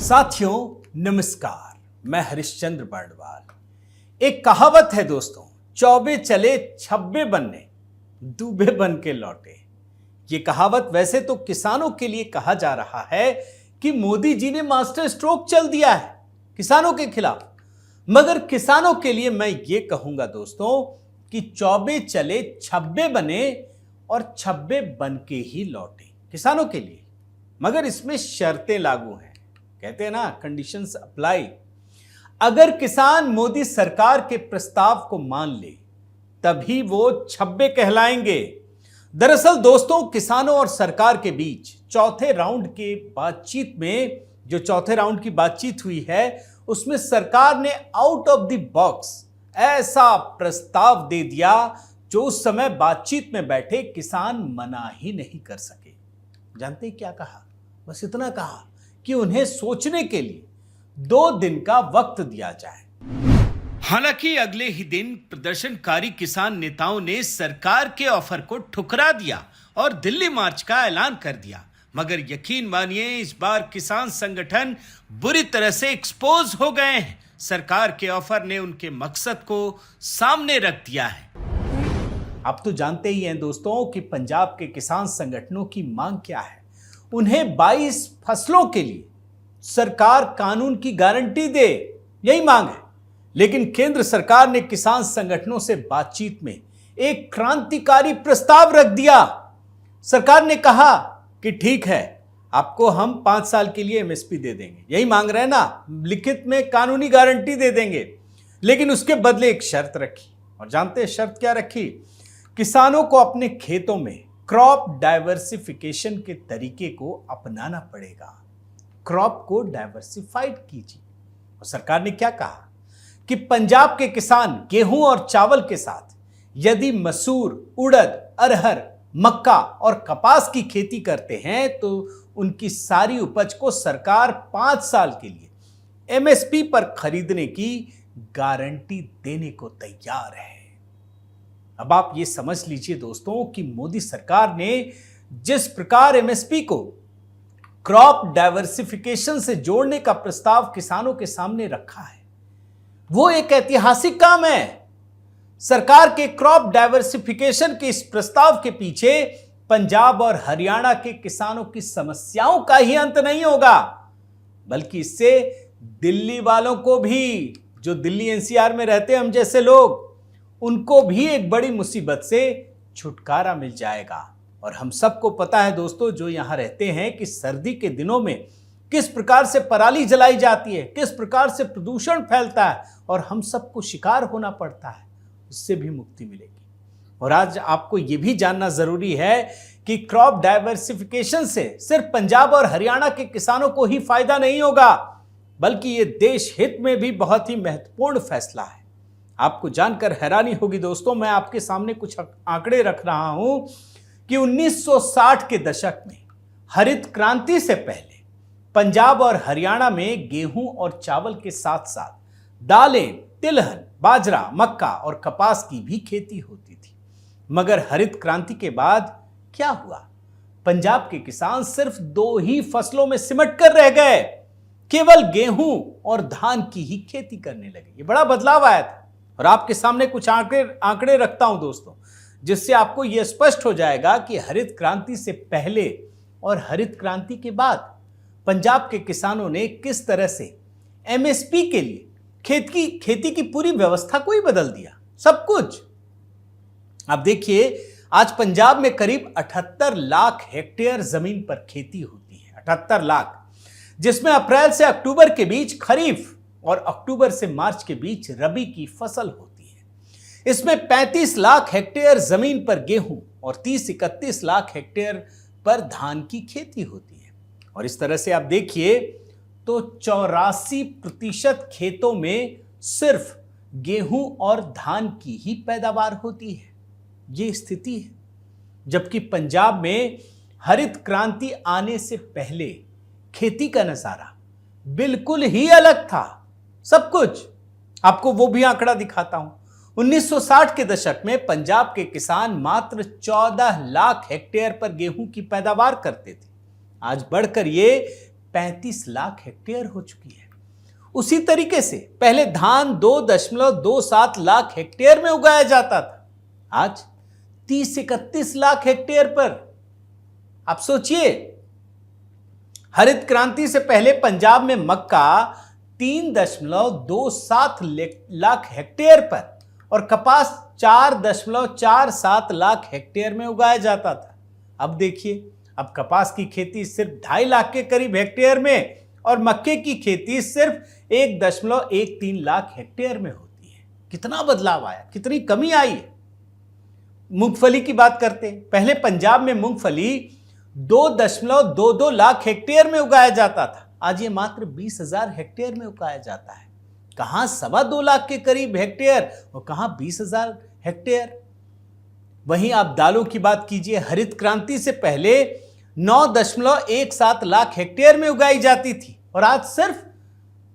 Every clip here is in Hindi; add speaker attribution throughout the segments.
Speaker 1: साथियों नमस्कार, मैं हरिश्चंद्र बर्णवाल। एक कहावत है दोस्तों, चौबे चले छब्बे बनने, दूबे बन के लौटे। ये कहावत वैसे तो किसानों के लिए कहा जा रहा है कि मोदी जी ने मास्टर स्ट्रोक चल दिया है किसानों के खिलाफ, मगर किसानों के लिए मैं ये कहूंगा दोस्तों कि चौबे चले छब्बे बने और छब्बे बन के ही लौटे किसानों के लिए। मगर इसमें शर्तें लागू हैं, कहते हैं ना, कंडीशंस अप्लाई। अगर किसान मोदी सरकार के प्रस्ताव को मान ले तभी वो छब्बे कहलाएंगे। दरअसल दोस्तों, किसानों और सरकार के बीच चौथे राउंड की बातचीत हुई है, उसमें सरकार ने आउट ऑफ द बॉक्स ऐसा प्रस्ताव दे दिया जो उस समय बातचीत में बैठे किसान मना ही नहीं कर सके। जानते हैं क्या कहा? बस इतना कहा कि उन्हें सोचने के लिए 2 दिन का वक्त दिया जाए। हालांकि अगले ही दिन प्रदर्शनकारी किसान नेताओं ने सरकार के ऑफर को ठुकरा दिया और दिल्ली मार्च का ऐलान कर दिया। मगर यकीन मानिए, इस बार किसान संगठन बुरी तरह से एक्सपोज हो गए हैं। सरकार के ऑफर ने उनके मकसद को सामने रख दिया है। आप तो जानते ही हैं दोस्तों कि पंजाब के किसान संगठनों की मांग क्या है। उन्हें 22 फसलों के लिए सरकार कानून की गारंटी दे, यही मांग है। लेकिन केंद्र सरकार ने किसान संगठनों से बातचीत में एक क्रांतिकारी प्रस्ताव रख दिया। सरकार ने कहा कि ठीक है, आपको हम 5 साल के लिए एमएसपी दे देंगे, यही मांग रहे हैं ना, लिखित में कानूनी गारंटी दे देंगे। लेकिन उसके बदले एक शर्त रखी, और जानते हैं शर्त क्या रखी? किसानों को अपने खेतों में क्रॉप डाइवर्सिफिकेशन के तरीके को अपनाना पड़ेगा। क्रॉप को डाइवर्सिफाइड कीजिए। और सरकार ने क्या कहा कि पंजाब के किसान गेहूं और चावल के साथ यदि मसूर, उड़द, अरहर, मक्का और कपास की खेती करते हैं तो उनकी सारी उपज को सरकार 5 साल के लिए एमएसपी पर खरीदने की गारंटी देने को तैयार है। अब आप ये समझ लीजिए दोस्तों कि मोदी सरकार ने जिस प्रकार एमएसपी को क्रॉप डाइवर्सिफिकेशन से जोड़ने का प्रस्ताव किसानों के सामने रखा है, वो एक ऐतिहासिक काम है। सरकार के क्रॉप डाइवर्सिफिकेशन के इस प्रस्ताव के पीछे पंजाब और हरियाणा के किसानों की समस्याओं का ही अंत नहीं होगा, बल्कि इससे दिल्ली वालों को भी, जो दिल्ली एनसीआर में रहते हैं हम जैसे लोग, उनको भी एक बड़ी मुसीबत से छुटकारा मिल जाएगा। और हम सबको पता है दोस्तों, जो यहां रहते हैं, कि सर्दी के दिनों में किस प्रकार से पराली जलाई जाती है, किस प्रकार से प्रदूषण फैलता है और हम सबको शिकार होना पड़ता है। उससे भी मुक्ति मिलेगी। और आज आपको यह भी जानना जरूरी है कि क्रॉप डाइवर्सिफिकेशन से सिर्फ पंजाब और हरियाणा के किसानों को ही फायदा नहीं होगा, बल्कि यह देश हित में भी बहुत ही महत्वपूर्ण फैसला है। आपको जानकर हैरानी होगी दोस्तों, मैं आपके सामने कुछ आंकड़े रख रहा हूं कि 1960 के दशक में हरित क्रांति से पहले पंजाब और हरियाणा में गेहूं और चावल के साथ साथ दालें, तिलहन, बाजरा, मक्का और कपास की भी खेती होती थी। मगर हरित क्रांति के बाद क्या हुआ? पंजाब के किसान सिर्फ 2 ही फसलों में सिमट कर रह गए, केवल गेहूं और धान की ही खेती करने लगे। ये बड़ा बदलाव आया था। और आपके सामने कुछ आंकड़े रखता हूं दोस्तों, जिससे आपको यह स्पष्ट हो जाएगा कि हरित क्रांति से पहले और हरित क्रांति के बाद पंजाब के किसानों ने किस तरह से एमएसपी के लिए खेती की पूरी व्यवस्था को ही बदल दिया, सब कुछ। अब देखिए, आज पंजाब में करीब 78 लाख हेक्टेयर जमीन पर खेती होती है, 78 लाख, जिसमें अप्रैल से अक्टूबर के बीच खरीफ और अक्टूबर से मार्च के बीच रबी की फसल होती है। इसमें 35 लाख हेक्टेयर जमीन पर गेहूं और 30-31 लाख हेक्टेयर पर धान की खेती होती है। और इस तरह से आप देखिए तो 84% खेतों में सिर्फ गेहूं और धान की ही पैदावार होती है। ये स्थिति है। जबकि पंजाब में हरित क्रांति आने से पहले खेती का नजारा बिल्कुल ही अलग था। सब कुछ आपको वो भी आंकड़ा दिखाता हूं। 1960 के दशक में पंजाब के किसान मात्र 14 लाख हेक्टेयर पर गेहूं की पैदावार करते थे। आज बढ़कर ये 35 लाख हेक्टेयर हो चुकी है। उसी तरीके से पहले धान 2.27 लाख हेक्टेयर में उगाया जाता था, आज 30-31 लाख हेक्टेयर पर। आप सोचिए, हरित क्रांति से पहले पंजाब में मक्का 3.27 लाख हेक्टेयर पर और कपास 4.47 लाख हेक्टेयर में उगाया जाता था। अब देखिए, अब कपास की खेती सिर्फ 2.5 लाख के करीब हेक्टेयर में और मक्के की खेती सिर्फ 1.13 लाख हेक्टेयर में होती है। कितना बदलाव आया, कितनी कमी आई है। मूंगफली की बात करते हैं, पहले पंजाब में मूंगफली 2.22 लाख हेक्टेयर में उगाया जाता था, आज ये मात्र 20,000 हेक्टेयर में उगाया जाता है। कहां 2.25 लाख के करीब हेक्टेयर और कहां 20,000 हेक्टेयर। वहीं आप दालों की बात कीजिए, हरित क्रांति से पहले 9.17 लाख हेक्टेयर में उगाई जाती थी और आज सिर्फ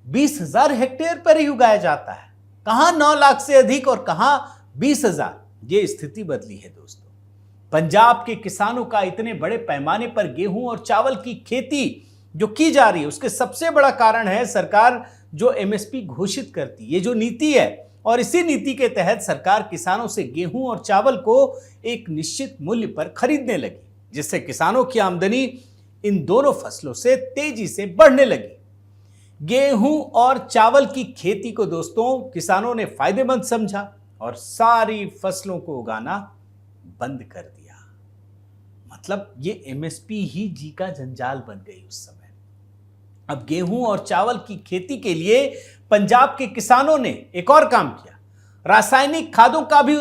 Speaker 1: 20,000 हेक्टेयर पर ही उगाया जाता है। कहां 9 लाख से अधिक और कहां 20,000। ये स्थिति बदली है दोस्तों। पंजाब के किसानों का इतने बड़े पैमाने पर गेहूं और चावल की खेती जो की जा रही है, उसके सबसे बड़ा कारण है सरकार जो एमएसपी घोषित करती है, ये जो नीति है। और इसी नीति के तहत सरकार किसानों से गेहूं और चावल को एक निश्चित मूल्य पर खरीदने लगी, जिससे किसानों की आमदनी इन दोनों फसलों से तेजी से बढ़ने लगी। गेहूं और चावल की खेती को दोस्तों किसानों ने फायदेमंद समझा और सारी फसलों को उगाना बंद कर दिया। मतलब ये एमएसपी ही जी का जंजाल बन गई उस समय। अब गेहूं और चावल की खेती के लिए पंजाब के किसानों ने एक और काम किया, रासायनिक खादों का भी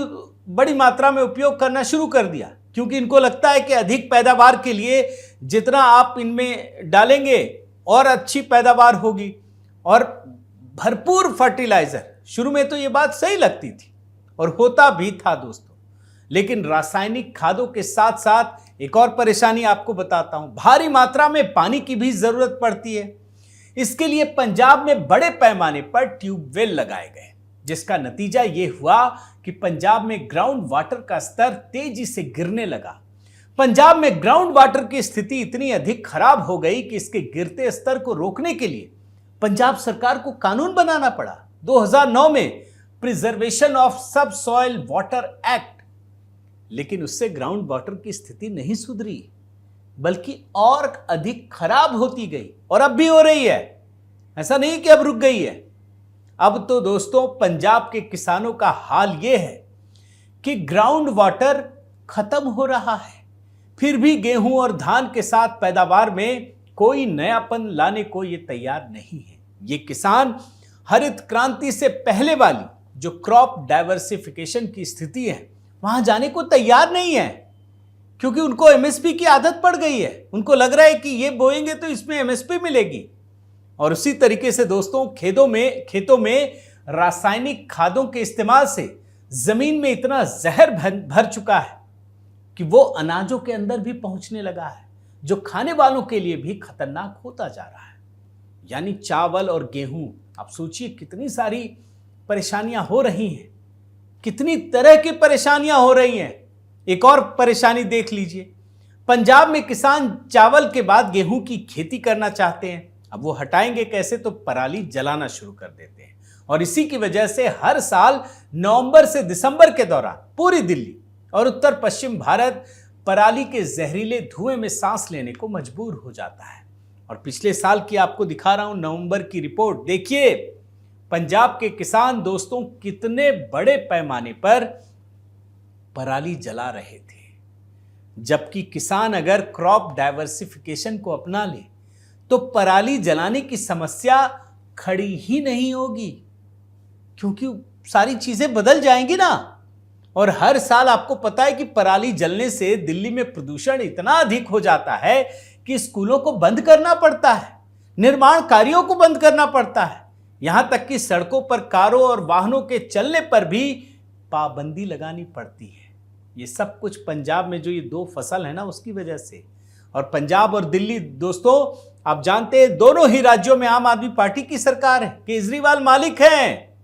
Speaker 1: बड़ी मात्रा में उपयोग करना शुरू कर दिया, क्योंकि इनको लगता है कि अधिक पैदावार के लिए जितना आप इनमें डालेंगे और अच्छी पैदावार होगी। और भरपूर फर्टिलाइजर, शुरू में तो ये बात सही लगती थी और होता भी था दोस्तों, लेकिन रासायनिक खादों के साथ साथ एक और परेशानी आपको बताता हूं, भारी मात्रा में पानी की भी जरूरत पड़ती है। इसके लिए पंजाब में बड़े पैमाने पर ट्यूबवेल लगाए गए, जिसका नतीजा यह हुआ कि पंजाब में ग्राउंड वाटर का स्तर तेजी से गिरने लगा। पंजाब में ग्राउंड वाटर की स्थिति इतनी अधिक खराब हो गई कि इसके गिरते स्तर को रोकने के लिए पंजाब सरकार को कानून बनाना पड़ा 2009 में, प्रिजर्वेशन ऑफ सब सॉइल वाटर एक्ट। लेकिन उससे ग्राउंड वाटर की स्थिति नहीं सुधरी, बल्कि और अधिक खराब होती गई और अब भी हो रही है। ऐसा नहीं कि अब रुक गई है। अब तो दोस्तों पंजाब के किसानों का हाल यह है कि ग्राउंड वाटर खत्म हो रहा है, फिर भी गेहूं और धान के साथ पैदावार में कोई नयापन लाने को ये तैयार नहीं है। ये किसान हरित क्रांति से पहले वाली जो क्रॉप डाइवर्सिफिकेशन की स्थिति है वहां जाने को तैयार नहीं है, क्योंकि उनको एमएसपी की आदत पड़ गई है। उनको लग रहा है कि ये बोएंगे तो इसमें एमएसपी मिलेगी। और उसी तरीके से दोस्तों खेतों में रासायनिक खादों के इस्तेमाल से जमीन में इतना जहर भर चुका है कि वो अनाजों के अंदर भी पहुंचने लगा है, जो खाने वालों के लिए भी खतरनाक होता जा रहा है। यानी चावल और गेहूं, आप सोचिए कितनी सारी परेशानियां हो रही हैं, कितनी तरह की परेशानियां हो रही हैं। एक और परेशानी देख लीजिए, पंजाब में किसान चावल के बाद गेहूं की खेती करना चाहते हैं। अब वो हटाएंगे कैसे, तो पराली जलाना शुरू कर देते हैं। और इसी की वजह से हर साल नवंबर से दिसंबर के दौरान पूरी दिल्ली और उत्तर पश्चिम भारत पराली के जहरीले धुएं में सांस लेने को मजबूर हो जाता है। और पिछले साल की आपको दिखा रहा हूं नवंबर की रिपोर्ट, देखिए पंजाब के किसान दोस्तों कितने बड़े पैमाने पर पराली जला रहे थे। जबकि किसान अगर क्रॉप डाइवर्सिफिकेशन को अपना ले तो पराली जलाने की समस्या खड़ी ही नहीं होगी, क्योंकि सारी चीजें बदल जाएंगी ना। और हर साल आपको पता है कि पराली जलने से दिल्ली में प्रदूषण इतना अधिक हो जाता है कि स्कूलों को बंद करना पड़ता है, निर्माण कार्यों को बंद करना पड़ता है, यहां तक कि सड़कों पर कारों और वाहनों के चलने पर भी पाबंदी लगानी पड़ती है। ये सब कुछ पंजाब में जो ये दो फसल है ना उसकी वजह से। और पंजाब और दिल्ली दोस्तों आप जानते हैं दोनों ही राज्यों में आम आदमी पार्टी की सरकार है, केजरीवाल मालिक हैं।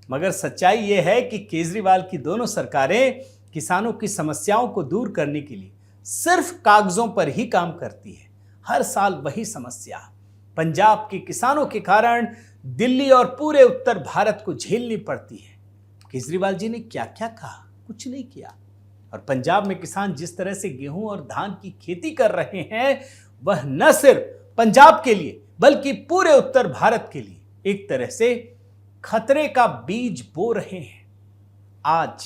Speaker 1: मगर सच्चाई ये है कि केजरीवाल की दोनों सरकारें किसानों की समस्याओं को दूर करने के लिए सिर्फ कागजों पर ही काम करती है। हर साल वही समस्या, पंजाब के किसानों के कारण दिल्ली और पूरे उत्तर भारत को झेलनी पड़ती है। केजरीवाल जी ने क्या क्या कहा? कुछ नहीं किया। और पंजाब में किसान जिस तरह से गेहूं और धान की खेती कर रहे हैं, वह न सिर्फ पंजाब के लिए बल्कि पूरे उत्तर भारत के लिए एक तरह से खतरे का बीज बो रहे हैं। आज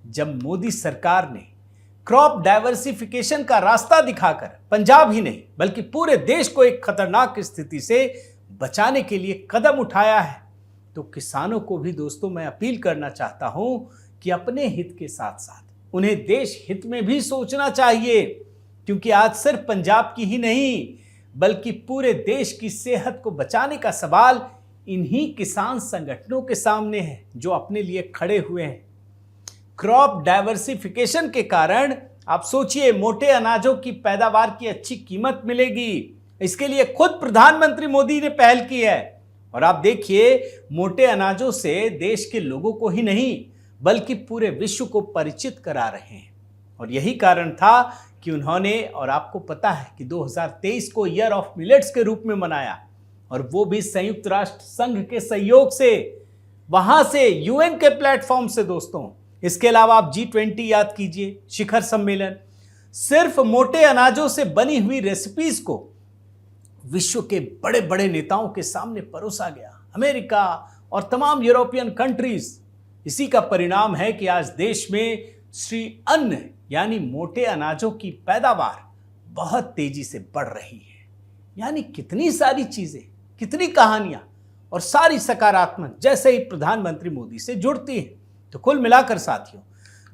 Speaker 1: जब मोदी सरकार ने क्रॉप डाइवर्सिफिकेशन का रास्ता दिखाकर पंजाब ही नहीं बल्कि पूरे देश को एक खतरनाक स्थिति से बचाने के लिए कदम उठाया है, तो किसानों को भी दोस्तों मैं अपील करना चाहता हूं कि अपने हित के साथ साथ उन्हें देश हित में भी सोचना चाहिए, क्योंकि आज सिर्फ पंजाब की ही नहीं बल्कि पूरे देश की सेहत को बचाने का सवाल इन्हीं किसान संगठनों के सामने है जो अपने लिए खड़े हुए हैं। क्रॉप डाइवर्सिफिकेशन के कारण आप सोचिए, मोटे अनाजों की पैदावार की अच्छी कीमत मिलेगी। इसके लिए खुद प्रधानमंत्री मोदी ने पहल की है। और आप देखिए, मोटे अनाजों से देश के लोगों को ही नहीं बल्कि पूरे विश्व को परिचित करा रहे हैं। और यही कारण था कि उन्होंने, और आपको पता है कि 2023 को ईयर ऑफ मिलेट्स के रूप में मनाया, और वो भी संयुक्त राष्ट्र संघ के सहयोग से, वहां से यूएन के प्लेटफॉर्म से दोस्तों। इसके अलावा आप G20 याद कीजिए, शिखर सम्मेलन। सिर्फ मोटे अनाजों से बनी हुई रेसिपीज को विश्व के बड़े बड़े नेताओं के सामने परोसा गया, अमेरिका और तमाम यूरोपियन कंट्रीज। इसी का परिणाम है कि आज देश में श्री अन्न यानी मोटे अनाजों की पैदावार बहुत तेजी से बढ़ रही है। यानी कितनी सारी चीजें, कितनी कहानियां और सारी सकारात्मक जैसे ही प्रधानमंत्री मोदी से जुड़ती हैं। तो कुल मिलाकर साथियों,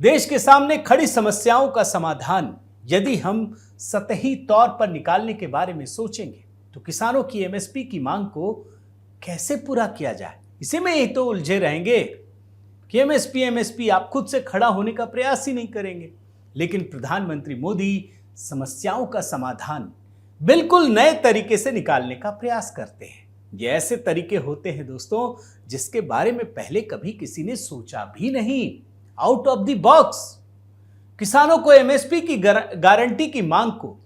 Speaker 1: देश के सामने खड़ी समस्याओं का समाधान यदि हम सतही तौर पर निकालने के बारे में सोचेंगे तो किसानों की एमएसपी की मांग को कैसे पूरा किया जाए, इसी में ही तो उलझे रहेंगे कि एमएसपी आप खुद से खड़ा होने का प्रयास ही नहीं करेंगे। लेकिन प्रधानमंत्री मोदी समस्याओं का समाधान बिल्कुल नए तरीके से निकालने का प्रयास करते हैं। ये ऐसे तरीके होते हैं दोस्तों जिसके बारे में पहले कभी किसी ने सोचा भी नहीं। Out of the box. किसानों को एमएसपी की गारंटी की मांग को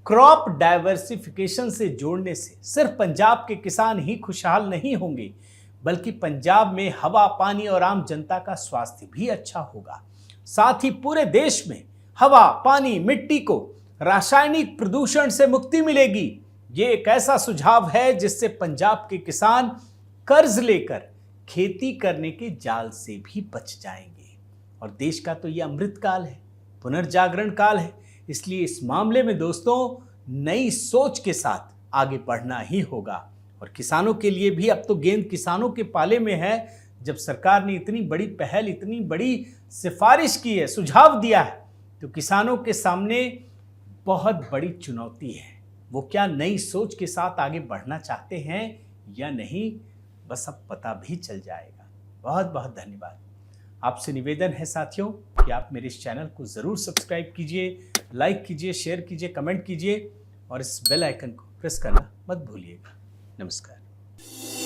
Speaker 1: क्रॉप डाइवर्सिफिकेशन से जोड़ने से सिर्फ पंजाब के किसान ही खुशहाल नहीं होंगे बल्कि पंजाब में हवा, पानी और आम जनता का स्वास्थ्य भी अच्छा होगा। साथ ही पूरे देश में हवा, पानी, मिट्टी को रासायनिक प्रदूषण से मुक्ति मिलेगी। ये एक ऐसा सुझाव है जिससे पंजाब के किसान कर्ज लेकर खेती करने के जाल से भी बच जाएंगे। और देश का तो ये अमृत काल है, पुनर्जागरण काल है। इसलिए इस मामले में दोस्तों नई सोच के साथ आगे बढ़ना ही होगा। और किसानों के लिए भी अब तो गेंद किसानों के पाले में है। जब सरकार ने इतनी बड़ी पहल, इतनी बड़ी सिफारिश की है, सुझाव दिया है, तो किसानों के सामने बहुत बड़ी चुनौती है। वो क्या नई सोच के साथ आगे बढ़ना चाहते हैं या नहीं, बस अब पता भी चल जाएगा। बहुत बहुत धन्यवाद। आपसे निवेदन है साथियों कि आप मेरे इस चैनल को ज़रूर सब्सक्राइब कीजिए, लाइक कीजिए, शेयर कीजिए, कमेंट कीजिए और इस बेल आइकन को प्रेस करना मत भूलिएगा। नमस्कार।